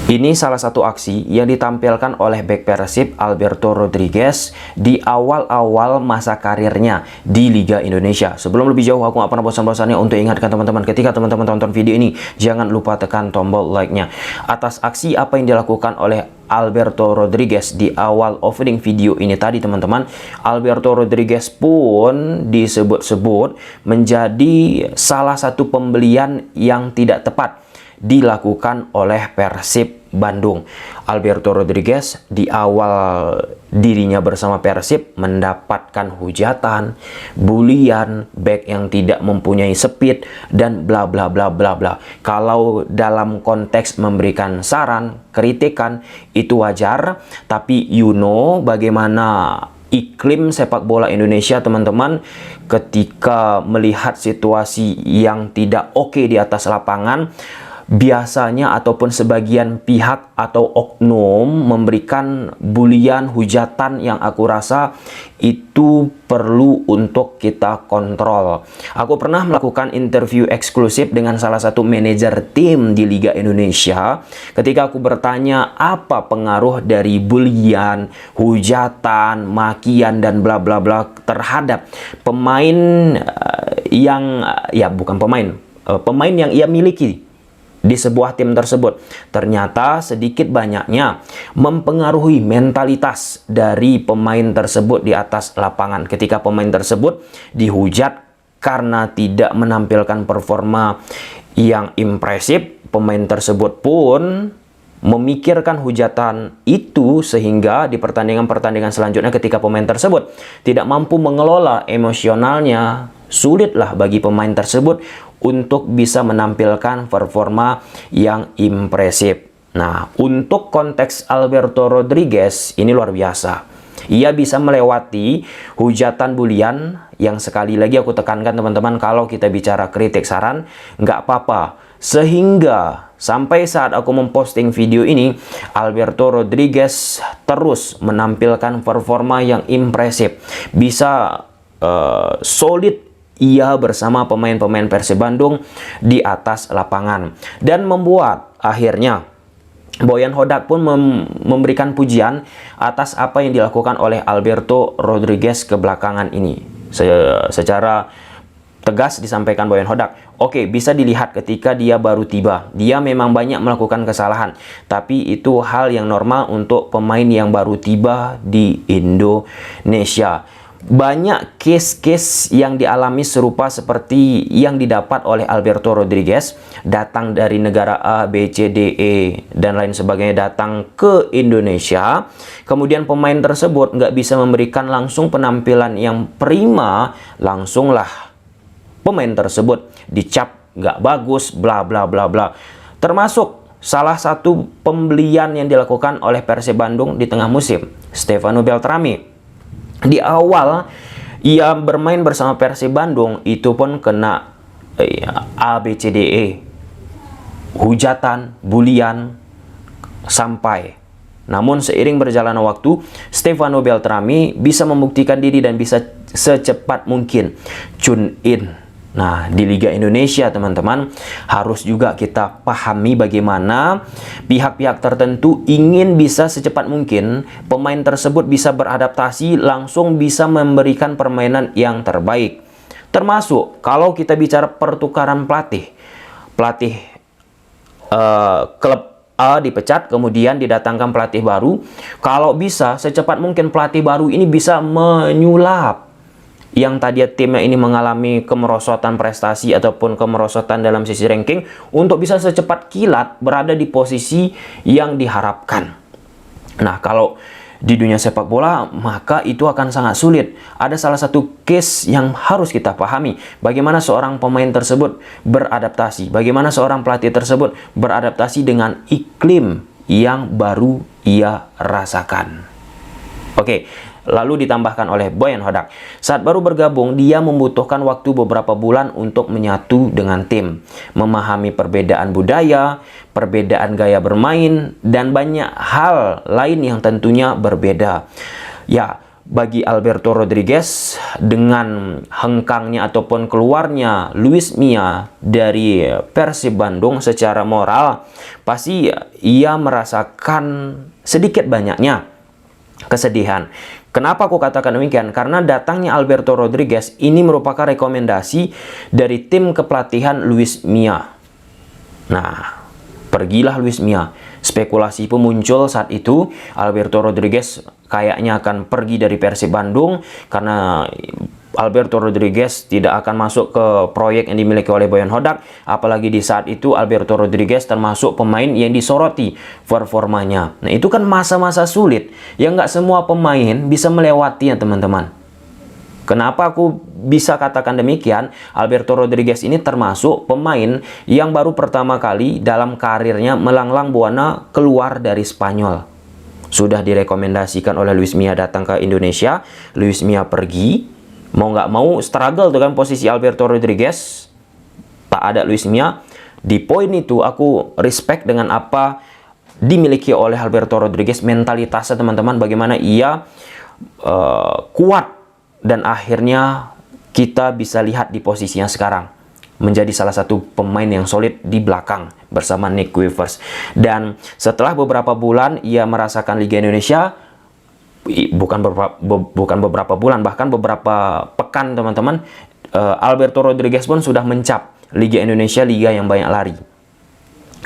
Ini salah satu aksi yang ditampilkan oleh bek Persib Alberto Rodriguez di awal-awal masa karirnya di Liga Indonesia. Sebelum lebih jauh, aku nggak pernah bosan-bosannya untuk ingatkan teman-teman, ketika teman-teman tonton video ini, jangan lupa tekan tombol like-nya. Atas aksi apa yang dilakukan oleh Alberto Rodriguez di awal opening video ini tadi, teman-teman, Alberto Rodriguez pun disebut-sebut menjadi salah satu pembelian yang tidak tepat dilakukan oleh Persib Bandung. Alberto Rodriguez di awal dirinya bersama Persib mendapatkan hujatan, bulian, bek yang tidak mempunyai speed, dan bla bla bla bla bla. Kalau dalam konteks memberikan saran, kritikan, itu wajar, tapi bagaimana iklim sepak bola Indonesia, teman-teman, ketika melihat situasi yang tidak oke di atas lapangan, biasanya ataupun sebagian pihak atau oknum memberikan bulian, hujatan yang aku rasa itu perlu untuk kita kontrol. Aku pernah melakukan interview eksklusif dengan salah satu manajer tim di Liga Indonesia. Ketika aku bertanya apa pengaruh dari bulian, hujatan, makian, dan bla bla bla terhadap pemain pemain yang ia miliki di sebuah tim tersebut, ternyata sedikit banyaknya mempengaruhi mentalitas dari pemain tersebut di atas lapangan. Ketika pemain tersebut dihujat karena tidak menampilkan performa yang impresif, pemain tersebut pun memikirkan hujatan itu, sehingga di pertandingan-pertandingan selanjutnya ketika pemain tersebut tidak mampu mengelola emosionalnya, sulitlah bagi pemain tersebut untuk bisa menampilkan performa yang impresif. Nah, untuk konteks Alberto Rodriguez ini luar biasa. Ia bisa melewati hujatan bulian yang, sekali lagi aku tekankan teman-teman, kalau kita bicara kritik saran nggak apa-apa. Sehingga sampai saat aku memposting video ini, Alberto Rodriguez terus menampilkan performa yang impresif. Bisa solid ia bersama pemain-pemain Persib Bandung di atas lapangan, dan membuat akhirnya Boyan Hodak pun memberikan pujian atas apa yang dilakukan oleh Alberto Rodriguez kebelakangan ini. Secara tegas disampaikan Boyan Hodak, oke, bisa dilihat ketika dia baru tiba, dia memang banyak melakukan kesalahan, tapi itu hal yang normal untuk pemain yang baru tiba di Indonesia. Banyak case-case yang dialami serupa seperti yang didapat oleh Alberto Rodriguez, datang dari negara A, B, C, D, E, dan lain sebagainya, datang ke Indonesia. Kemudian pemain tersebut nggak bisa memberikan langsung penampilan yang prima, langsunglah pemain tersebut dicap nggak bagus, bla bla bla bla. Termasuk salah satu pembelian yang dilakukan oleh Persib Bandung di tengah musim, Stefano Beltrami. Di awal ia bermain bersama Persib Bandung itu pun kena A, B, C, D, E, hujatan, bulian, sampai. Namun seiring berjalannya waktu, Stefano Beltrami bisa membuktikan diri dan bisa secepat mungkin tune in. Nah, di Liga Indonesia, teman-teman, harus juga kita pahami bagaimana pihak-pihak tertentu ingin bisa secepat mungkin pemain tersebut bisa beradaptasi, langsung bisa memberikan permainan yang terbaik. Termasuk kalau kita bicara pertukaran pelatih klub A dipecat, kemudian didatangkan pelatih baru. Kalau bisa secepat mungkin pelatih baru ini bisa menyulap yang tadi timnya ini mengalami kemerosotan prestasi ataupun kemerosotan dalam sisi ranking, untuk bisa secepat kilat berada di posisi yang diharapkan. Nah, kalau di dunia sepak bola, maka itu akan sangat sulit. Ada salah satu case yang harus kita pahami, bagaimana seorang pemain tersebut beradaptasi, bagaimana seorang pelatih tersebut beradaptasi dengan iklim yang baru ia rasakan. Oke, lalu ditambahkan oleh Boyan Hodak, saat baru bergabung, dia membutuhkan waktu beberapa bulan untuk menyatu dengan tim, memahami perbedaan budaya, perbedaan gaya bermain, dan banyak hal lain yang tentunya berbeda. Ya, bagi Alberto Rodriguez dengan hengkangnya ataupun keluarnya Luis Milla dari Persib Bandung secara moral, pasti ia merasakan sedikit banyaknya kesedihan. Kenapa aku katakan demikian? Karena datangnya Alberto Rodriguez ini merupakan rekomendasi dari tim kepelatihan Luis Milla. Nah, pergilah Luis Milla. Spekulasi pun muncul saat itu, Alberto Rodriguez kayaknya akan pergi dari Persib Bandung karena Alberto Rodriguez tidak akan masuk ke proyek yang dimiliki oleh Boyan Hodak. Apalagi di saat itu Alberto Rodriguez termasuk pemain yang disoroti performanya. Nah, itu kan masa-masa sulit yang nggak semua pemain bisa melewati ya teman-teman. Kenapa aku bisa katakan demikian? Alberto Rodriguez ini termasuk pemain yang baru pertama kali dalam karirnya melanglang buana keluar dari Spanyol. Sudah direkomendasikan oleh Luis Milla datang ke Indonesia, Luis Milla pergi, mau nggak mau struggle dengan posisi Alberto Rodriguez, tak ada Luis Milla. Di poin itu aku respect dengan apa dimiliki oleh Alberto Rodriguez, mentalitasnya teman-teman, bagaimana ia kuat. Dan akhirnya kita bisa lihat di posisinya sekarang menjadi salah satu pemain yang solid di belakang bersama Nick Kuipers. Dan setelah beberapa bulan ia merasakan Liga Indonesia, bukan beberapa bulan, bahkan beberapa pekan teman-teman, Alberto Rodriguez pun sudah mencap Liga Indonesia, liga yang banyak lari,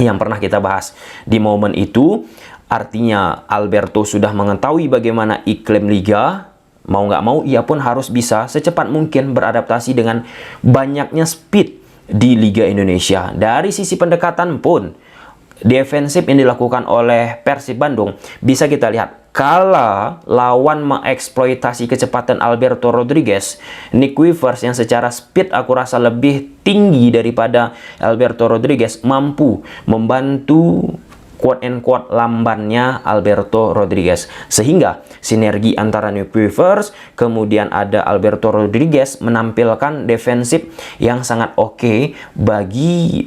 yang pernah kita bahas. Di momen itu artinya Alberto sudah mengetahui bagaimana iklim liga. Mau nggak mau, ia pun harus bisa secepat mungkin beradaptasi dengan banyaknya speed di Liga Indonesia. Dari sisi pendekatan pun, defensif yang dilakukan oleh Persib Bandung, bisa kita lihat, kala lawan mengeksploitasi kecepatan Alberto Rodriguez, Nick Kuipers yang secara speed aku rasa lebih tinggi daripada Alberto Rodriguez, mampu membantu quote and quote lambannya Alberto Rodriguez, sehingga sinergi antara Nick Kuipers kemudian ada Alberto Rodriguez menampilkan defensif yang sangat oke bagi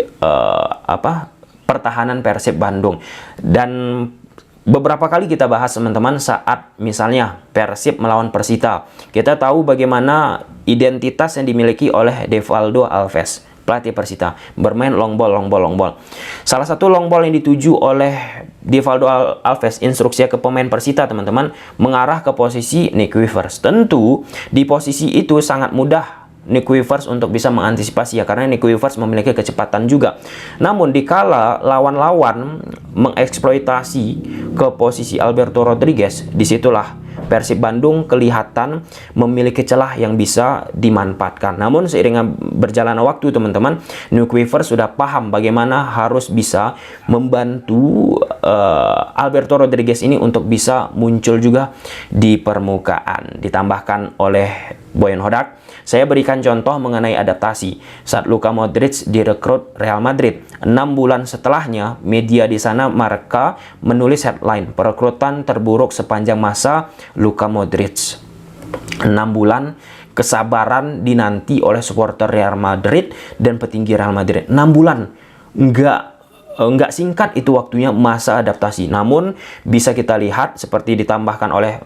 pertahanan Persib Bandung. Dan beberapa kali kita bahas teman-teman saat misalnya Persib melawan Persita, kita tahu bagaimana identitas yang dimiliki oleh Devaldo Alves, pelatih Persita, bermain long ball. Salah satu long ball yang dituju oleh Devaldo Alves, instruksinya ke pemain Persita teman-teman, mengarah ke posisi Nick Kuipers. Tentu di posisi itu sangat mudah Nick Kuipers untuk bisa mengantisipasi ya, karena Nick Kuipers memiliki kecepatan juga. Namun dikala lawan-lawan mengeksploitasi ke posisi Alberto Rodriguez, disitulah Persib Bandung kelihatan memiliki celah yang bisa dimanfaatkan. Namun seiring berjalannya waktu teman-teman, Nick Kuipers sudah paham bagaimana harus bisa membantu Alberto Rodriguez ini untuk bisa muncul juga di permukaan. Ditambahkan oleh Boyan Hodak, saya berikan contoh mengenai adaptasi saat Luka Modric direkrut Real Madrid. 6 bulan setelahnya, media di sana mereka menulis headline, perekrutan terburuk sepanjang masa Luka Modric. 6 bulan kesabaran dinanti oleh supporter Real Madrid dan petinggi Real Madrid. 6 bulan, nggak singkat itu waktunya masa adaptasi. Namun bisa kita lihat seperti ditambahkan oleh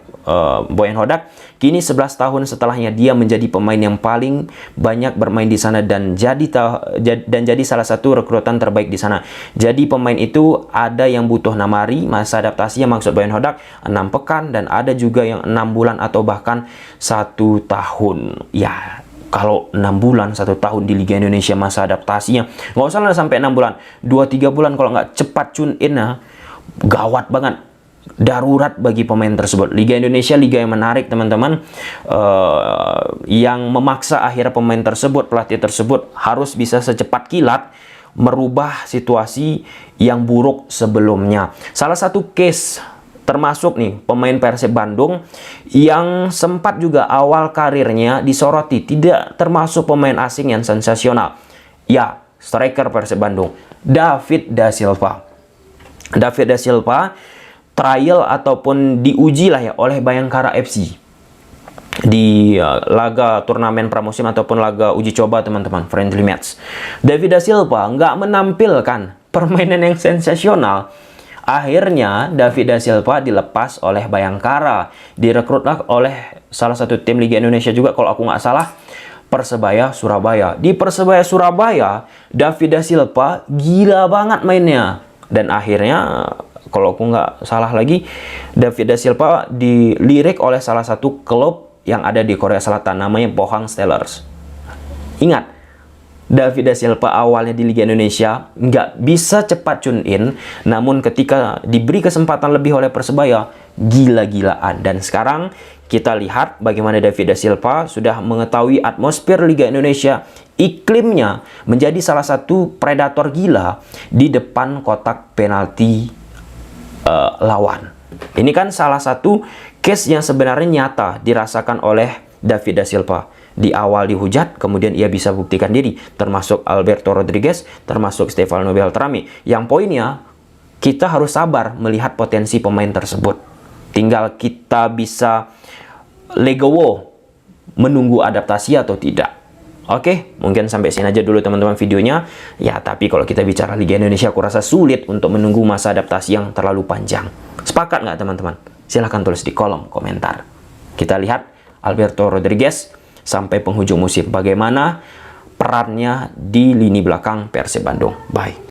Boyan Hodak, kini 11 tahun setelahnya dia menjadi pemain yang paling banyak bermain di sana dan jadi salah satu rekrutan terbaik di sana. Jadi pemain itu ada yang butuh 6 hari masa adaptasinya, maksud Boyan Hodak 6 pekan, dan ada juga yang 6 bulan atau bahkan 1 tahun. Ya, kalau 6 bulan, 1 tahun di Liga Indonesia masa adaptasinya, nggak usah lah sampai 6 bulan, 2-3 bulan kalau nggak cepat tune in, gawat banget, darurat bagi pemain tersebut. Liga Indonesia liga yang menarik teman-teman, yang memaksa akhirnya pemain tersebut, pelatih tersebut harus bisa secepat kilat merubah situasi yang buruk sebelumnya. Salah satu case termasuk nih pemain Persib Bandung yang sempat juga awal karirnya disoroti, tidak termasuk pemain asing yang sensasional. Ya, striker Persib Bandung, David da Silva. David da Silva trial ataupun diuji lah ya oleh Bayangkara FC di laga turnamen pramusim ataupun laga uji coba teman-teman, friendly match. David da Silva nggak menampilkan permainan yang sensasional. Akhirnya David da Silva dilepas oleh Bayangkara, direkrutlah oleh salah satu tim Liga Indonesia juga kalau aku nggak salah, Persebaya Surabaya. Di Persebaya Surabaya, David da Silva gila banget mainnya. Dan akhirnya, kalau aku nggak salah lagi, David da Silva dilirik oleh salah satu klub yang ada di Korea Selatan, namanya Pohang Steelers. Ingat, David da Silva awalnya di Liga Indonesia nggak bisa cepat tune in, namun ketika diberi kesempatan lebih oleh Persebaya, gila-gilaan. Dan sekarang kita lihat bagaimana David da Silva sudah mengetahui atmosfer Liga Indonesia, iklimnya, menjadi salah satu predator gila di depan kotak penalti lawan. Ini kan salah satu case yang sebenarnya nyata dirasakan oleh David da Silva. Di awal dihujat, kemudian ia bisa buktikan diri, termasuk Alberto Rodriguez, termasuk Stefano Beltrami. Yang poinnya, kita harus sabar melihat potensi pemain tersebut. Tinggal kita bisa legowo menunggu adaptasi atau tidak. Oke, mungkin sampai sini aja dulu teman-teman videonya. Ya, tapi kalau kita bicara Liga Indonesia, aku rasa sulit untuk menunggu masa adaptasi yang terlalu panjang. Sepakat nggak teman-teman? Silahkan tulis di kolom komentar. Kita lihat Alberto Rodriguez sampai penghujung musim, bagaimana perannya di lini belakang Persib Bandung. Bye.